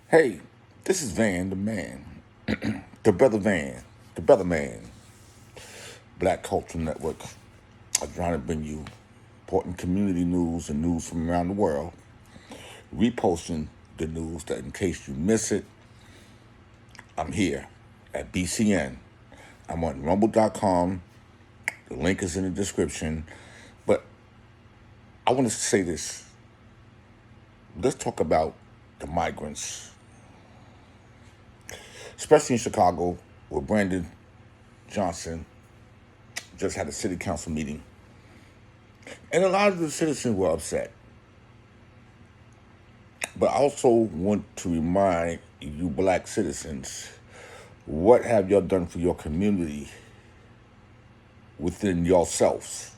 Hey, this is Van, the man, the brother Van, the brother man, Black Culture Network. I'm trying to bring you important community news and news from around the world, reposting the news that in case you miss it, I'm here at BCN. I'm on rumble.com. The link is in the description. But I want to say this. Let's talk about the migrants, especially in Chicago, where Brandon Johnson just had a city council meeting. And a lot of the citizens were upset. But I also want to remind you black citizens, what have y'all done for your community within yourselves?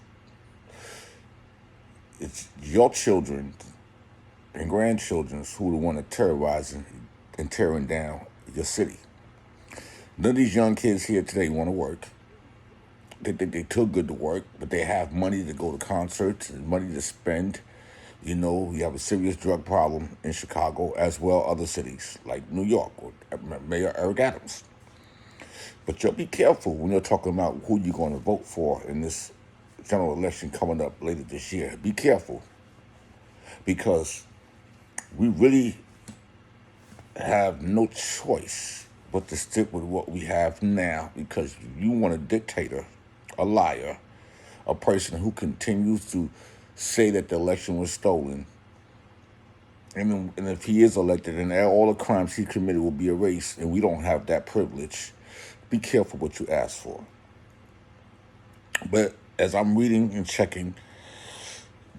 It's your children and grandchildren who are the one that terrorizing and tearing down your city. None of these young kids here today want to work. They think they're too good to work, but they have money to go to concerts and money to spend. You know, we have a serious drug problem in Chicago as well other cities like New York with Mayor Eric Adams. But you'll be careful when you're talking about who you're going to vote for in this general election coming up later this year. Be careful, because we really have no choice but to stick with what we have now, because you want a dictator, a liar, a person who continues to say that the election was stolen, and if he is elected, and all the crimes he committed will be erased, and we don't have that privilege. Be careful what you ask for. But as I'm reading and checking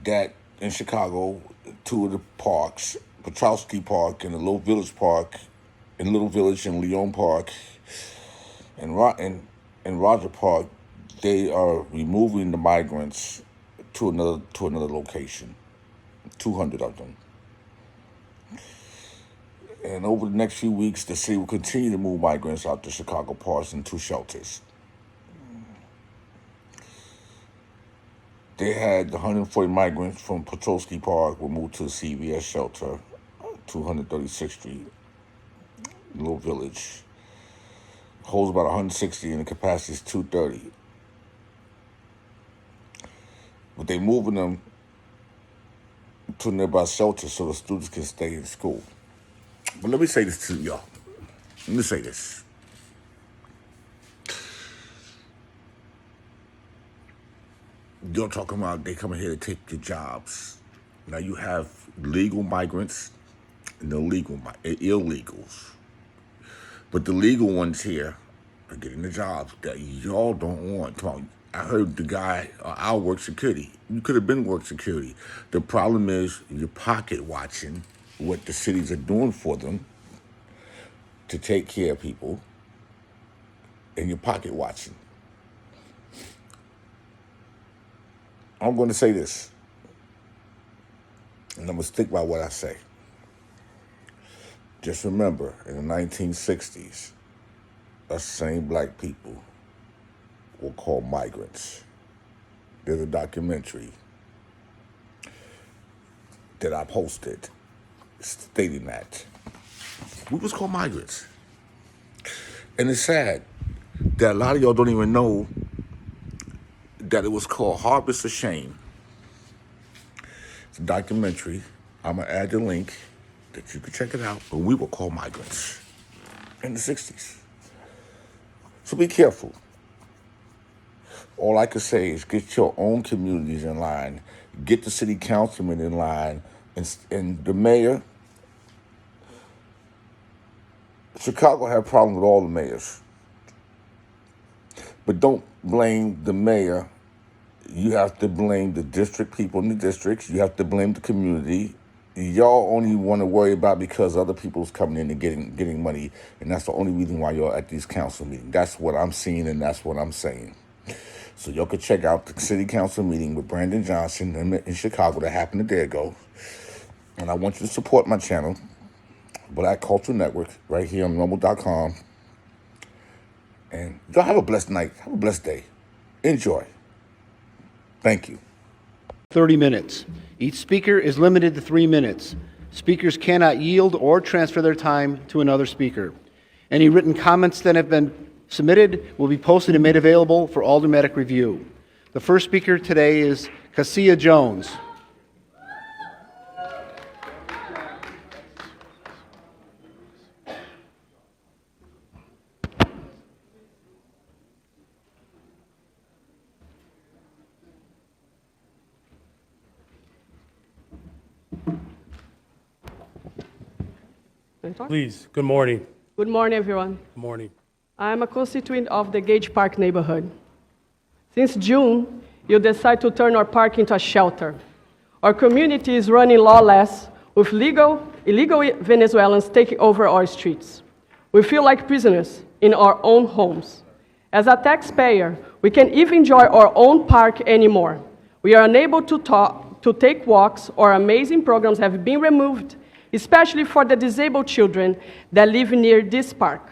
that in Chicago, two of the parks, Petrowski Park and the Little Village Park, and Little Village and Leon Park, and Roger Park, they are removing the migrants to another location. 200 of them. And over the next few weeks, the city will continue to move migrants out to Chicago parks into shelters. They had 140 migrants from Petrowski Park were moved to the CVS shelter, 236th Street, Little Village. Holds about 160 and the capacity is 230. But they're moving them to a nearby shelter so the students can stay in school. But let me say this to y'all. Let me say this. You're talking about they coming here to take your jobs. Now you have legal migrants and illegals. But the legal ones here are getting the jobs that y'all don't want. Come on. I heard the guy, I'll work security. You could have been work security. The problem is you're pocket watching what the cities are doing for them to take care of people, and you're pocket watching. I'm going to say this, and I'm going to stick by what I say. Just remember, in the 1960s, us same black people were called migrants. There's a documentary that I posted stating that we was called migrants. And it's sad that a lot of y'all don't even know that it was called Harvest of Shame. It's a documentary. I'm going to add the link that you can check it out. But we were called migrants in the 60s. So be careful. All I can say is get your own communities in line. Get the city councilman in line. And the mayor. Chicago had problems with all the mayors. But don't blame the mayor. You have to blame the district people in the districts. You have to blame the community. Y'all only want to worry about because other people's coming in and getting money, and that's the only reason why you're at these council meetings. That's what I'm seeing, and that's what I'm saying. So y'all can check out the city council meeting with Brandon Johnson in Chicago that happened a day ago. And I want you to support my channel, Black Culture Network, right here on rumble.com. And y'all have a blessed night. Have a blessed day. Enjoy. Thank you. 30 minutes. Each speaker is limited to 3 minutes. Speakers cannot yield or transfer their time to another speaker. Any written comments that have been submitted will be posted and made available for aldermanic review. The first speaker today is Cassia Jones. Please, good morning. Good morning, everyone. Good morning. I'm a constituent of the Gage Park neighborhood. Since June, you decided to turn our park into a shelter. Our community is running lawless with illegal Venezuelans taking over our streets. We feel like prisoners in our own homes. As a taxpayer, we can't even enjoy our own park anymore. We are unable to take walks. Our amazing programs have been removed, especially for the disabled children that live near this park.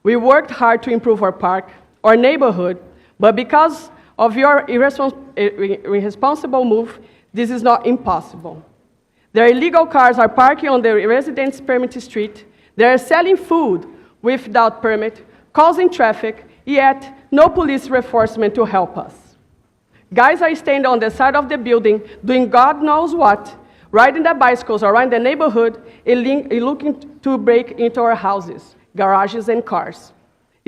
We worked hard to improve our park, our neighborhood, but because of your irresponsible move, this is not impossible. Their illegal cars are parking on the residents' permit street. They are selling food without permit, causing traffic, yet no police reinforcement to help us. Guys are standing on the side of the building, doing God knows what, riding their bicycles around the neighborhood and looking to break into our houses, garages, and cars.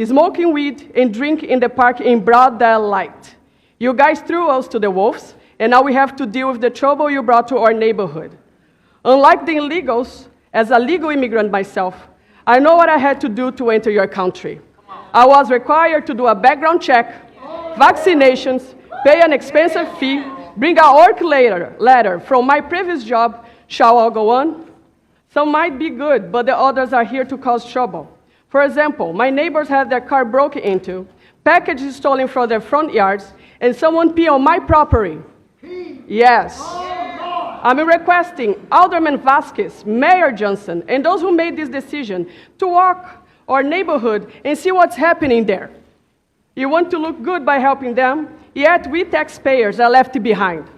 Smoking weed and drinking in the park in broad daylight. You guys threw us to the wolves, and now we have to deal with the trouble you brought to our neighborhood. Unlike the illegals, as a legal immigrant myself, I know what I had to do to enter your country. I was required to do a background check, vaccinations, pay an expensive fee, bring a work letter from my previous job. Shall I go on? Some might be good, but the others are here to cause trouble. For example, my neighbors had their car broken into, packages stolen from their front yards, and someone pee on my property. Yes. I'm requesting Alderman Vasquez, Mayor Johnson, and those who made this decision to walk our neighborhood and see what's happening there. You want to look good by helping them, yet we taxpayers are left behind.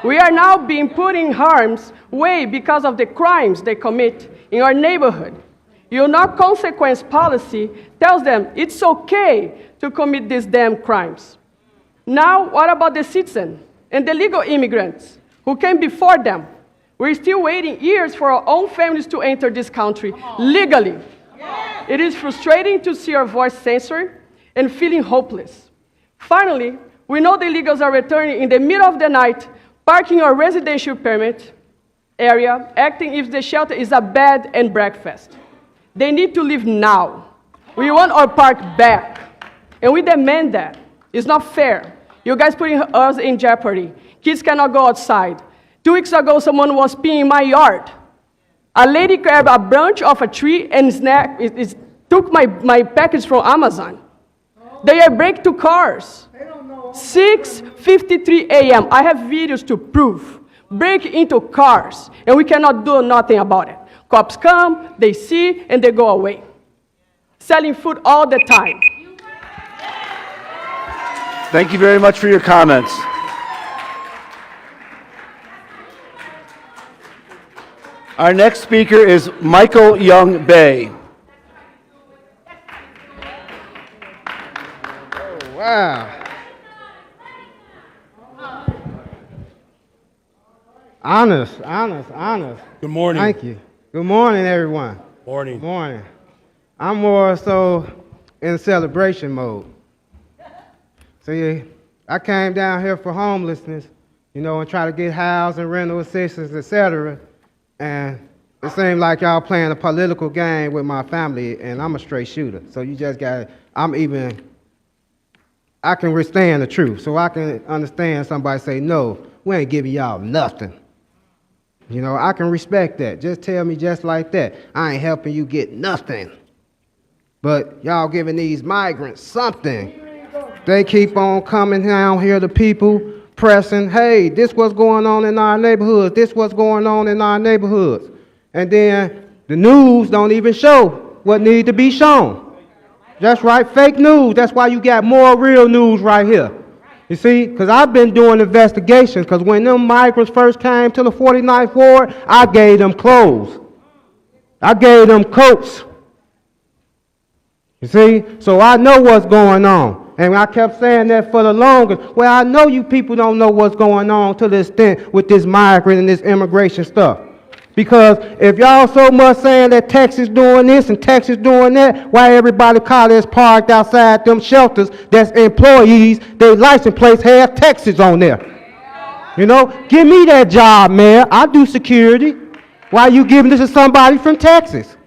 We are now being put in harm's way because of the crimes they commit in our neighborhood. Your no-consequence policy tells them it's okay to commit these damn crimes. Now, what about the citizen and the legal immigrants who came before them? We're still waiting years for our own families to enter this country legally. It is frustrating to see our voice censored and feeling hopeless. Finally, we know the illegals are returning in the middle of the night, parking our residential permit area, acting if the shelter is a bed and breakfast. They need to leave now. We want our park back, and we demand that. It's not fair. You guys putting us in jeopardy. Kids cannot go outside. 2 weeks ago, someone was peeing in my yard. A lady grabbed a branch of a tree and took my package from Amazon. They are break to cars. 6:53 a.m. I have videos to prove. Break into cars, and we cannot do nothing about it. Cops come, they see, and they go away. Selling food all the time. Thank you very much for your comments. Our next speaker is Michael Young Bay. Oh, wow. Honest. Good morning. Thank you. Good morning, everyone. Morning. Good morning. I'm more so in celebration mode. See, I came down here for homelessness, and try to get housing, rental assistance, etc. And it seemed like y'all playing a political game with my family, and I'm a straight shooter. So you just I can withstand the truth. So I can understand somebody say, no, we ain't giving y'all nothing. I can respect that. Just tell me just like that. I ain't helping you get nothing. But y'all giving these migrants something. They keep on coming down here, the people, pressing, hey, this what's going on in our neighborhoods. This what's going on in our neighborhoods. And then the news don't even show what need to be shown. That's right, fake news. That's why you got more real news right here. You see, because I've been doing investigations, because when them migrants first came to the 49th Ward, I gave them clothes. I gave them coats. You see, so I know what's going on. And I kept saying that for the longest. Well, I know you people don't know what's going on to the extent with this migrant and this immigration stuff. Because if y'all so much saying that Texas doing this and Texas doing that, why everybody college parked outside them shelters that's employees, their license plates have Texas on there? You know, give me that job, man. I do security. Why you giving this to somebody from Texas?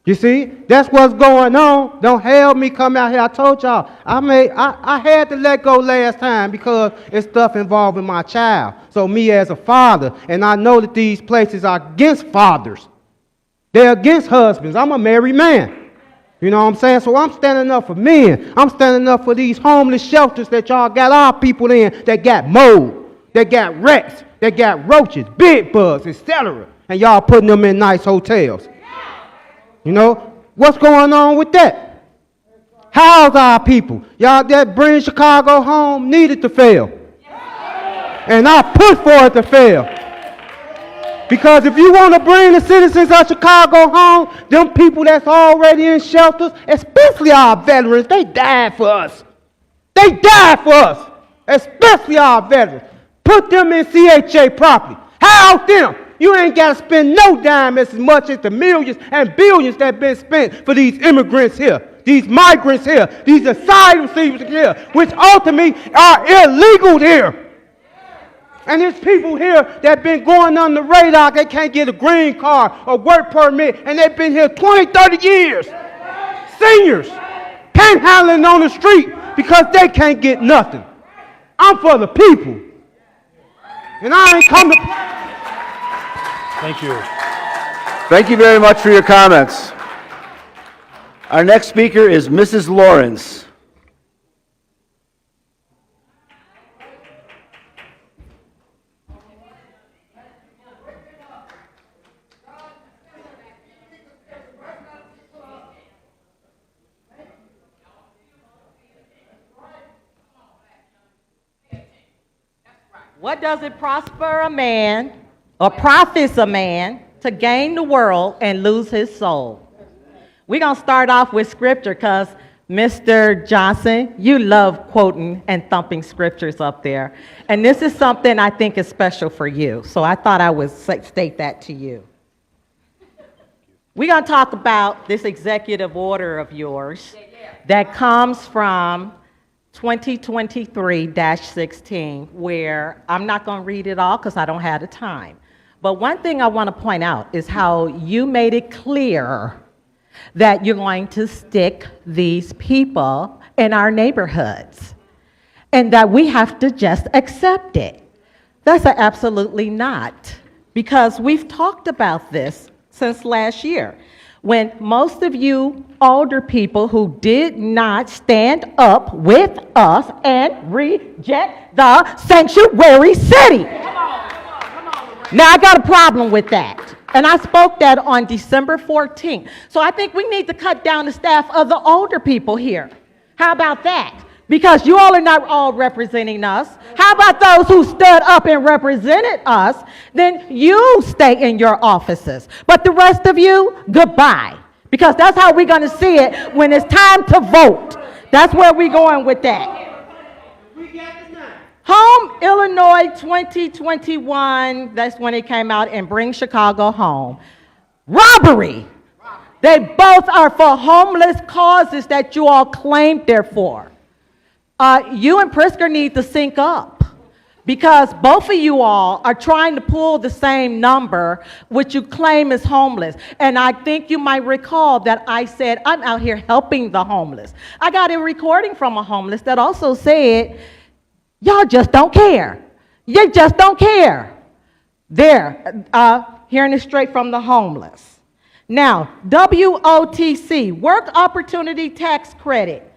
You see, that's what's going on. Don't have me come out here. I told y'all, I had to let go last time because it's stuff involving my child. So me as a father, and I know that these places are against fathers. They're against husbands. I'm a married man. You know what I'm saying? So I'm standing up for men. I'm standing up for these homeless shelters that y'all got our people in that got mold, that got rats, that got roaches, bed bugs, etc. And y'all putting them in nice hotels. You know, what's going on with that? How's our people? Y'all that bring Chicago home needed to fail. And I push for it to fail. Because if you want to bring the citizens of Chicago home, them people that's already in shelters, especially our veterans, they died for us. They died for us, especially our veterans. Put them in CHA properly. House them. You ain't got to spend no dime as much as the millions and billions that been spent for these immigrants here, these migrants here, these asylum seekers here, which ultimately are illegal here. And there's people here that been going on the radar. They can't get a green card or work permit, and they've been here 20, 30 years. Seniors panhandling on the street because they can't get nothing. I'm for the people. And I ain't come to... Thank you. Thank you very much for your comments. Our next speaker is Mrs. Lawrence. What does it prosper a man, or profits a man, to gain the world and lose his soul? We're going to start off with scripture because, Mr. Johnson, you love quoting and thumping scriptures up there. And this is something I think is special for you. So I thought I would state that to you. We're going to talk about this executive order of yours that comes from 2023-16, where I'm not going to read it all because I don't have the time. But one thing I want to point out is how you made it clear that you're going to stick these people in our neighborhoods and that we have to just accept it. That's absolutely not, because we've talked about this since last year, when most of you older people who did not stand up with us and reject the sanctuary city. Now, I got a problem with that. And I spoke that on December 14th. So I think we need to cut down the staff of the older people here. How about that? Because you all are not all representing us. How about those who stood up and represented us? Then you stay in your offices. But the rest of you, goodbye. Because that's how we're going to see it when it's time to vote. That's where we're going with that. Home Illinois 2021, that's when it came out, and Bring Chicago Home. Robbery. They both are for homeless causes that you all claimed they're for. You and Prisker need to sync up, because both of you all are trying to pull the same number, which you claim is homeless. And I think you might recall that I said, I'm out here helping the homeless. I got a recording from a homeless that also said, y'all just don't care. You just don't care. There, hearing it straight from the homeless. Now, WOTC, Work Opportunity Tax Credit,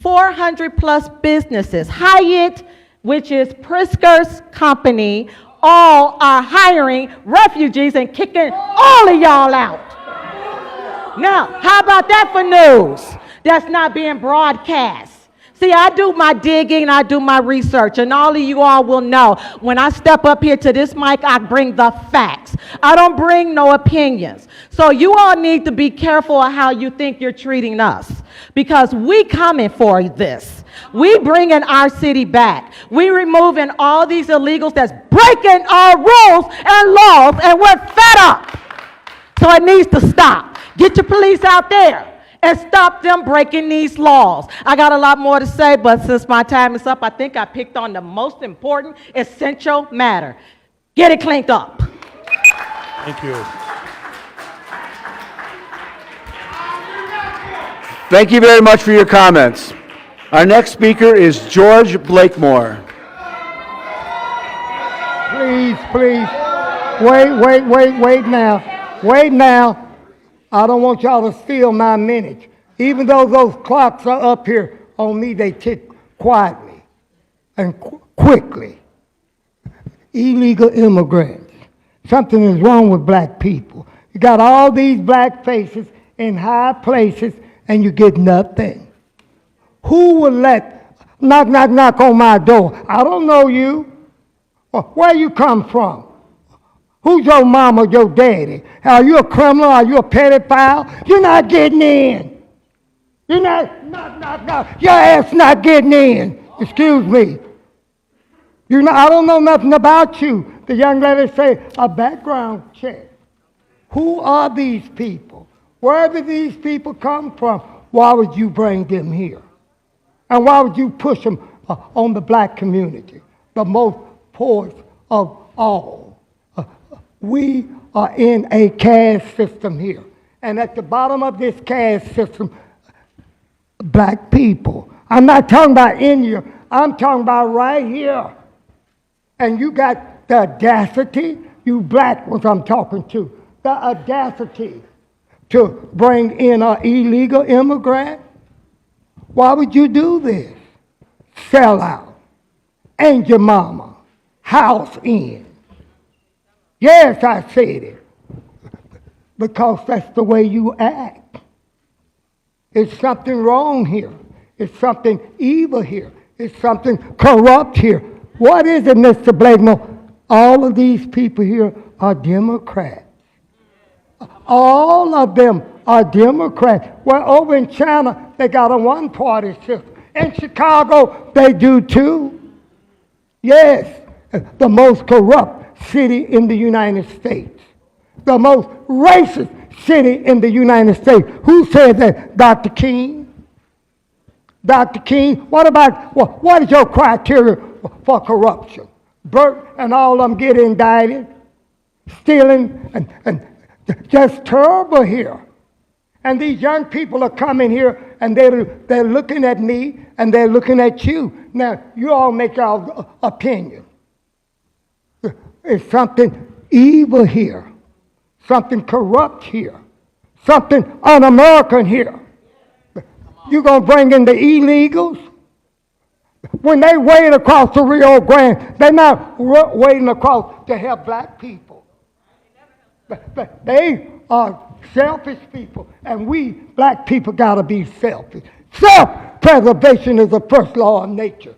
400 plus businesses. Hyatt, which is Prisker's company, all are hiring refugees and kicking all of y'all out. Now, how about that for news that's not being broadcast? See, I do my digging, I do my research, and all of you all will know when I step up here to this mic, I bring the facts. I don't bring no opinions. So you all need to be careful of how you think you're treating us, because we coming for this. We bringing our city back. We removing all these illegals that's breaking our rules and laws, and we're fed up. So it needs to stop. Get your police out there and stop them breaking these laws. I got a lot more to say, but since my time is up, I think I picked on the most important, essential matter. Get it cleaned up. Thank you. Thank you very much for your comments. Our next speaker is George Blakemore. Please, please, wait now. Wait now. I don't want y'all to steal my minutes. Even though those clocks are up here on me, they tick quietly and quickly. Illegal immigrants. Something is wrong with black people. You got all these black faces in high places and you get nothing. Who will let knock on my door? I don't know you. Where you come from? Who's your mama, your daddy? Are you a criminal? Are you a pedophile? You're not getting in. You're not, knock. Your ass not getting in. Excuse me. I don't know nothing about you. The young lady say, a background check. Who are these people? Where did these people come from? Why would you bring them here? And why would you push them on the black community, the most poorest of all? We are in a caste system here. And at the bottom of this caste system, black people. I'm not talking about India. I'm talking about right here. And you got the audacity, you black ones I'm talking to, the audacity to bring in an illegal immigrant. Why would you do this? Sell out. Ain't your mama. House in. Yes, I said it. Because that's the way you act. It's something wrong here. It's something evil here. It's something corrupt here. What is it, Mr. Blakemore? All of these people here are Democrats. All of them are Democrats. Well, over in China, they got a one-party system. In Chicago, they do too. Yes, the most corrupt city in the United States. The most racist city in the United States. Who said that? Dr. King? Dr. King, what is your criteria for corruption? Burt and all of them get indicted, stealing, and just terrible here. And these young people are coming here and they're looking at me and they're looking at you. Now, you all make your opinion. It's something evil here, something corrupt here, something un-American here. You're going to bring in the illegals? When they wade across the Rio Grande, they're not wading across to help black people. But they are selfish people, and we black people got to be selfish. Self-preservation is the first law of nature.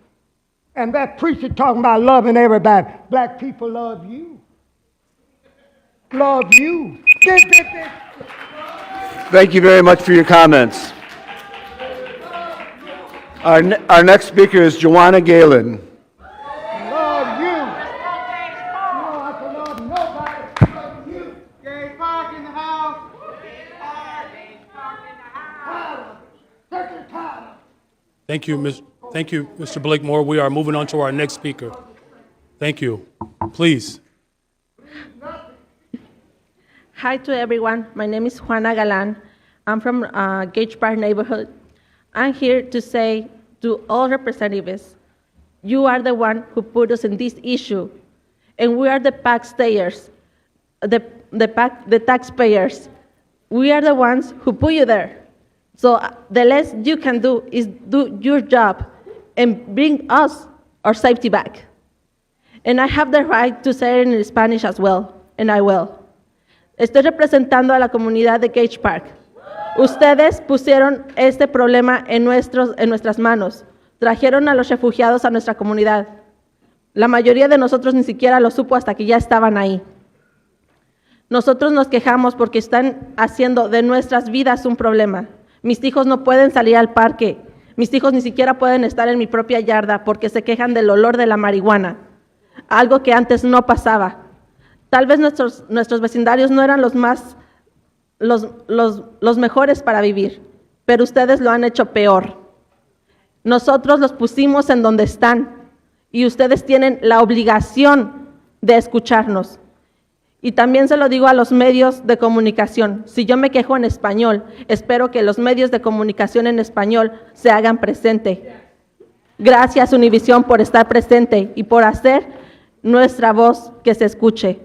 And that preacher talking about loving everybody. Black people love you. Love you. Thank you very much for your comments. Our next speaker is Joanna Galen. Love you. No, I can love nobody but you. Gay park in the house. Gay park in the house. Thank you, Mr. Blakemore. We are moving on to our next speaker. Thank you. Please. Hi to everyone. My name is Juana Galan. I'm from Gage Park neighborhood. I'm here to say to all representatives, you are the one who put us in this issue, and we are the taxpayers. The taxpayers. We are the ones who put you there. So the less you can do is do your job and bring us our safety back. And I have the right to say it in Spanish as well, and I will. Estoy representando a la comunidad de Gage Park. Ustedes pusieron este problema en nuestras manos. Trajeron a los refugiados a nuestra comunidad. La mayoría de nosotros ni siquiera lo supo hasta que ya estaban ahí. Nosotros nos quejamos porque están haciendo de nuestras vidas un problema. Mis hijos no pueden salir al parque. Mis hijos ni siquiera pueden estar en mi propia yarda porque se quejan del olor de la marihuana, algo que antes no pasaba. Tal vez nuestros vecindarios no eran los mejores para vivir, pero ustedes lo han hecho peor. Nosotros los pusimos en donde están y ustedes tienen la obligación de escucharnos. Y también se lo digo a los medios de comunicación. Si yo me quejo en español, espero que los medios de comunicación en español se hagan presente. Gracias, Univisión, por estar presente y por hacer nuestra voz que se escuche.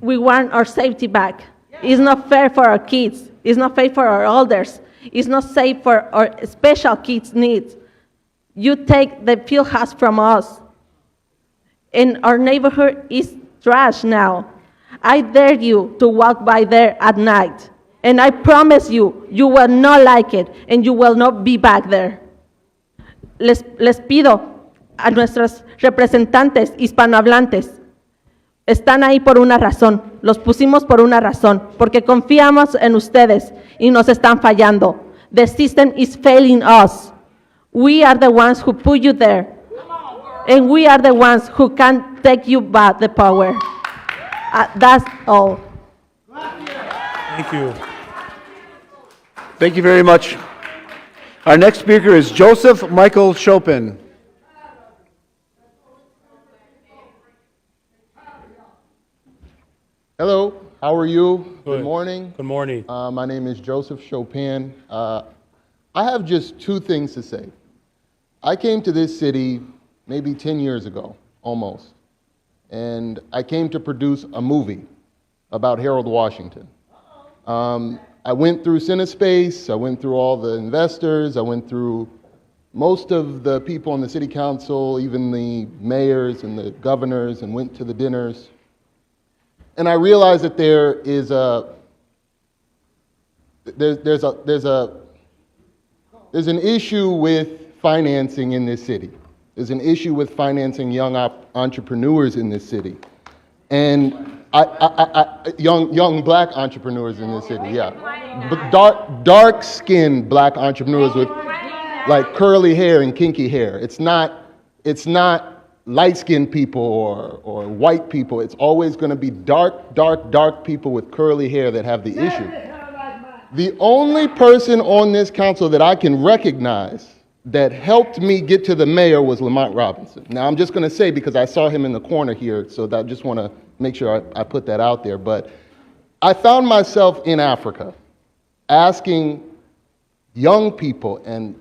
We want our safety back. It's not fair for our kids. It's not fair for our elders. It's not safe for our special kids' needs. You take the field house from us. And our neighborhood is trash now. I dare you to walk by there at night. And I promise you, you will not like it and you will not be back there. Les pido a nuestros representantes hispanohablantes, están ahí por una razón, los pusimos por una razón, porque confiamos en ustedes y nos están fallando. The system is failing us. We are the ones who put you there. And we are the ones who can take you back the power. That's all. Thank you. Thank you very much. Our next speaker is Joseph Michael Chopin. Hello, how are you? Good morning. Good morning. My name is Joseph Chopin. I have just two things to say. I came to this city maybe 10 years ago, almost. And I came to produce a movie about Harold Washington. I went through CineSpace, I went through all the investors, I went through most of the people on the city council, even the mayors and the governors, and went to the dinners. And I realized that there's an issue with financing in this city. There's an issue with financing young entrepreneurs in this city. And young black entrepreneurs in this city, yeah. But dark-skinned black entrepreneurs with like curly hair and kinky hair. It's not light-skinned people or white people. It's always going to be dark people with curly hair that have the issue. The only person on this council that I can recognize that helped me get to the mayor was Lamont Robinson. Now, I'm just going to say, because I saw him in the corner here, so I just want to make sure I put that out there. But I found myself in Africa asking young people and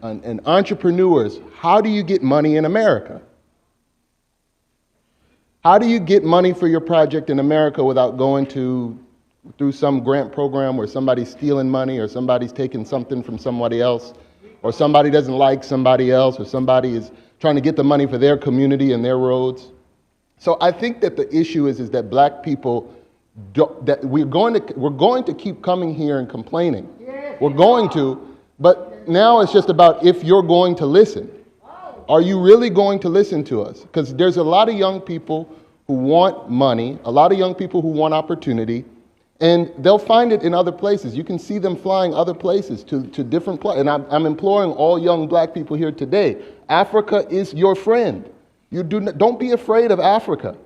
entrepreneurs, how do you get money in America? How do you get money for your project in America without going through some grant program where somebody's stealing money or somebody's taking something from somebody else, or somebody doesn't like somebody else, or somebody is trying to get the money for their community and their roads? So I think that the issue is that black people, that we're going to keep coming here and complaining. We're going to, but now it's just about if you're going to listen. Are you really going to listen to us? Because there's a lot of young people who want money, a lot of young people who want opportunity, and they'll find it in other places. You can see them flying other places to different places. And I'm imploring all young black people here today, Africa is your friend. Don't be afraid of Africa.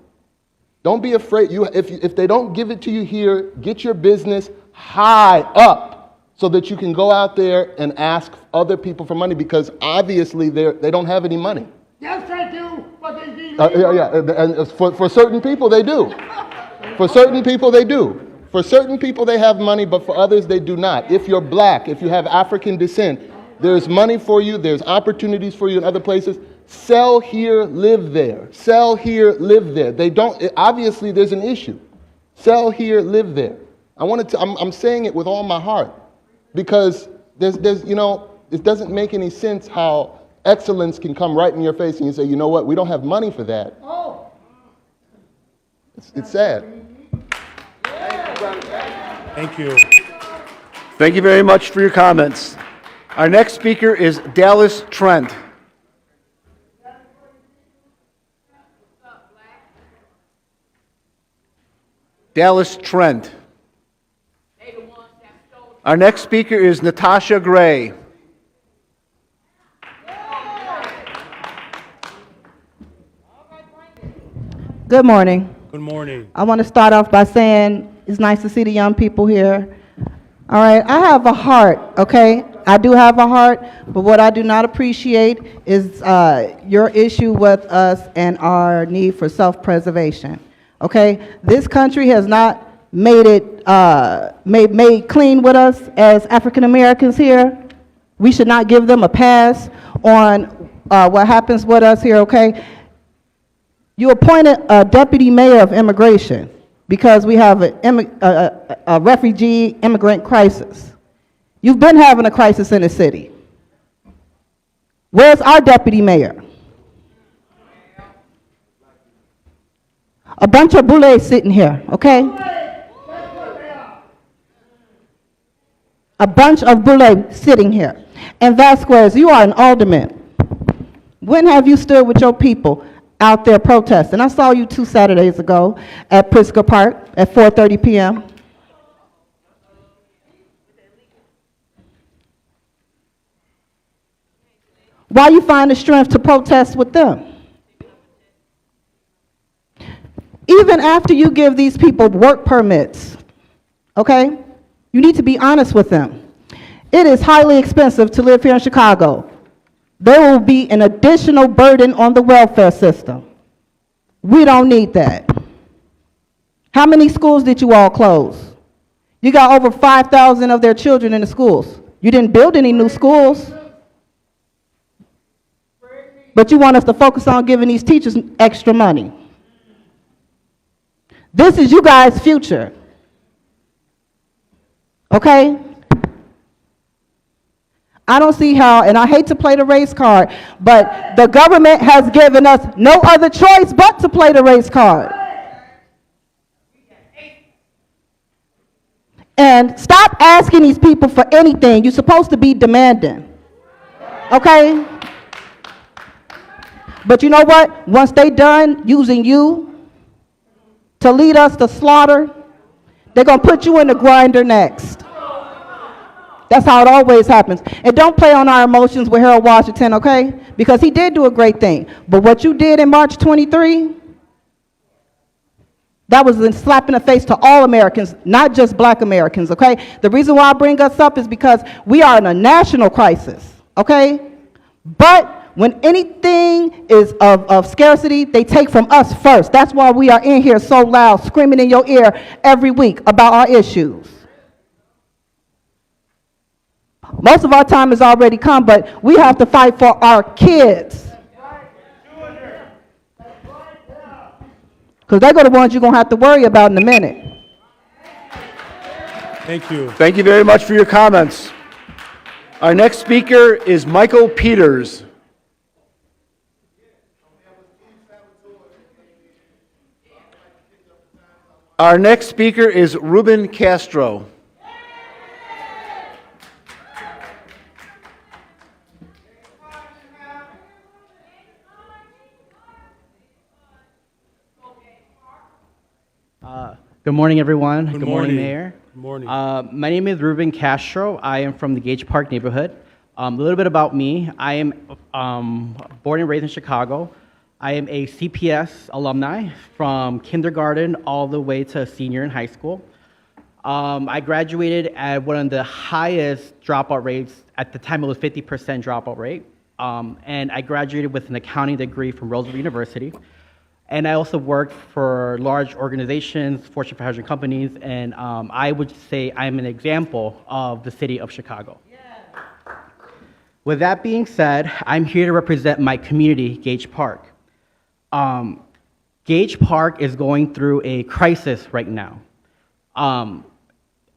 Don't be afraid. If they don't give it to you here, get your business high up so that you can go out there and ask other people for money, because obviously they don't have any money. Yes, I do, but they do. And for certain people, they do. For certain people, they do. For certain people, they have money, but for others, they do not. If you're black, if you have African descent, there's money for you, there's opportunities for you in other places. Sell here, live there. Sell here, live there. Obviously, there's an issue. Sell here, live there. I'm saying it with all my heart, because it doesn't make any sense how excellence can come right in your face and you say, you know what, we don't have money for that. Oh. It's sad. Thank you. Thank you very much for your comments. Our next speaker is Dallas Trent. Dallas Trent. Our next speaker is Natasha Gray. Good morning. Good morning. I want to start off by saying it's nice to see the young people here. All right, I have a heart, okay? I do have a heart, but what I do not appreciate is your issue with us and our need for self-preservation, okay? This country has not made it, made clean with us as African Americans here. We should not give them a pass on what happens with us here, okay? You appointed a deputy mayor of immigration because we have a refugee immigrant crisis. You've been having a crisis in the city. Where's our deputy mayor? A bunch of boulets sitting here, okay? A bunch of boulets sitting here. And Vasquez, you are an alderman. When have you stood with your people out there protesting? I saw you 2 Saturdays ago at Pritzker Park at 4:30 p.m. Why you find the strength to protest with them? Even after you give these people work permits, okay, you need to be honest with them. It is highly expensive to live here in Chicago. There will be an additional burden on the welfare system. We don't need that. How many schools did you all close? You got over 5,000 of their children in the schools. You didn't build any new schools. But you want us to focus on giving these teachers extra money. This is you guys' future. Okay? I don't see how, and I hate to play the race card, but the government has given us no other choice but to play the race card. And stop asking these people for anything. You're supposed to be demanding. Okay? But you know what? Once they done using you to lead us to slaughter, they're going to put you in the grinder next. That's how it always happens. And don't play on our emotions with Harold Washington, okay? Because he did do a great thing. But what you did in March 23, that was a slap in the face to all Americans, not just black Americans, okay? The reason why I bring us up is because we are in a national crisis, okay? But when anything is of scarcity, they take from us first. That's why we are in here so loud, screaming in your ear every week about our issues. Most of our time has already come, but we have to fight for our kids. Because they're the ones you're going to have to worry about in a minute. Thank you. Thank you very much for your comments. Our next speaker is Michael Peters. Our next speaker is Ruben Castro. Good morning, everyone. Good morning, morning. Mayor. Good morning. My name is Ruben Castro. I am from the Gage Park neighborhood. A little bit about me. I am born and raised in Chicago. I am a CPS alumni from kindergarten all the way to senior in high school. I graduated at one of the highest dropout rates. At the time, it was 50% dropout rate. And I graduated with an accounting degree from Roosevelt University. And I also worked for large organizations, Fortune 500 companies, and I would say I'm an example of the city of Chicago. Yeah. With that being said, I'm here to represent my community, Gage Park. Gage Park is going through a crisis right now.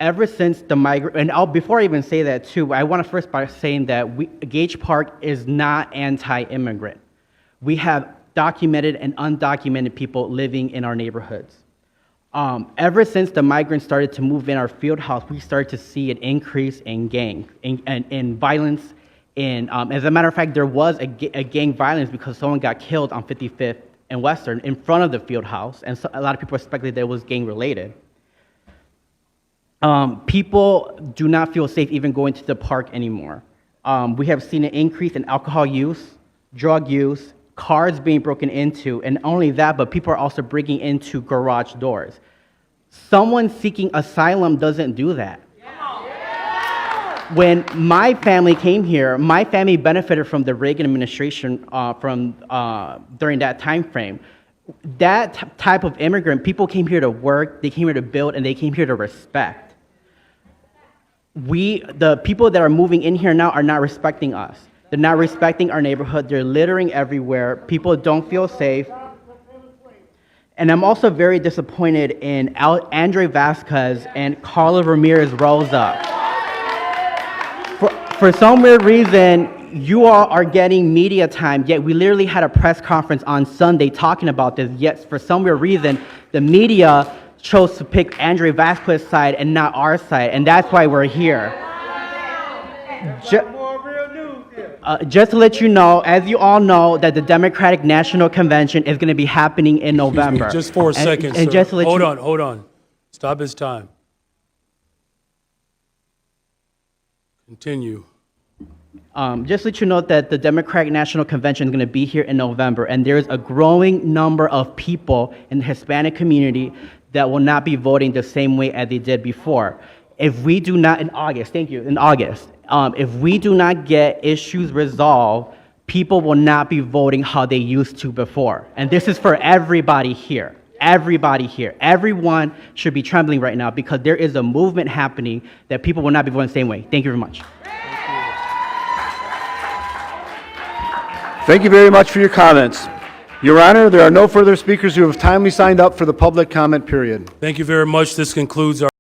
Ever since the before I even say that too, I want to first by saying that Gage Park is not anti-immigrant. We have documented and undocumented people living in our neighborhoods. Ever since the migrants started to move in our field house, we started to see an increase in in violence. As a matter of fact, there was a gang violence because someone got killed on 55th and Western in front of the field house, and so a lot of people speculated that it was gang related. People do not feel safe even going to the park anymore. We have seen an increase in alcohol use, drug use, cars being broken into, and not only that, but people are also breaking into garage doors. Someone seeking asylum doesn't do that. When my family came here, my family benefited from the Reagan administration during that time frame. That type of immigrant, people came here to work, they came here to build, and they came here to respect. The people that are moving in here now are not respecting us. They're not respecting our neighborhood. They're littering everywhere. People don't feel safe. And I'm also very disappointed in Andre Vasquez and Carla Ramirez Rosa. For some weird reason, you all are getting media time, yet we literally had a press conference on Sunday talking about this, yet for some weird reason, the media chose to pick Andre Vasquez's side and not our side, and that's why we're here. Just to let you know, as you all know, that the Democratic National Convention is going to be happening in November. Just for a second, and sir. just to let Hold on. Stop his time. Continue. Just to let you know that the Democratic National Convention is going to be here in November, and there's a growing number of people in the Hispanic community that will not be voting the same way as they did before. If we do not, in August, if we do not get issues resolved, people will not be voting how they used to before. And this is for everybody here. Everybody here. Everyone should be trembling right now because there is a movement happening that people will not be voting the same way. Thank you very much. Thank you very much for your comments. Your Honor, there are no further speakers who have timely signed up for the public comment period. Thank you very much. This concludes our